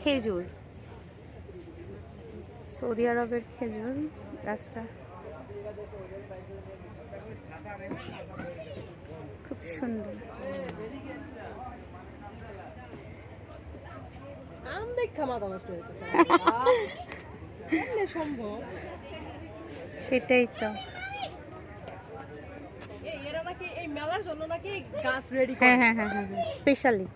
খেজুর, সৌদি আরবের খেজুর গাছটা খুব সুন্দর। সেটাই তো, হ্যাঁ হ্যাঁ হ্যাঁ হ্যাঁ, স্পেশালি।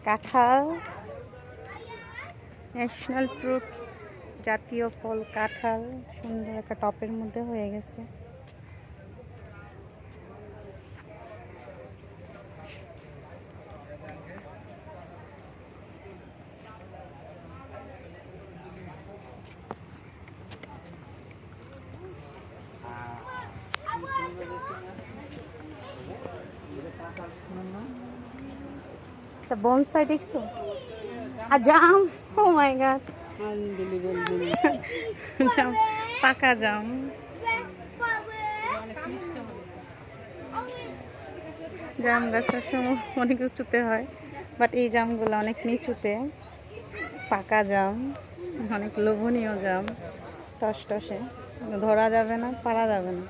কাঁঠাল, ন্যাশনাল ফ্রুটস, জাতীয় ফল কাঁঠাল, সুন্দর একটা টপের মধ্যে হয়ে গেছে। একটা বনসাই দেখছো? আর জাম, ও মাই গড, জাম, পাকা জাম। জাম গাছ সবসময় অনেক উঁচুতে হয়, বাট এই জামগুলো অনেক নিচুতে। পাকা জাম, অনেক লোভনীয় জাম, টসটসে, ধরা যাবে না, পারা যাবে না,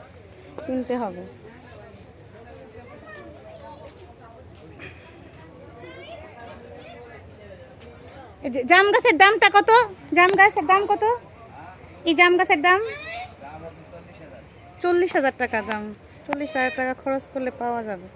কিনতে হবে। জাম গাছের দামটা কত? জাম গাছের দাম কত? এই জাম গাছের দাম 40,000 টাকা। দাম 40,000 টাকা খরচ করলে পাওয়া যাবে।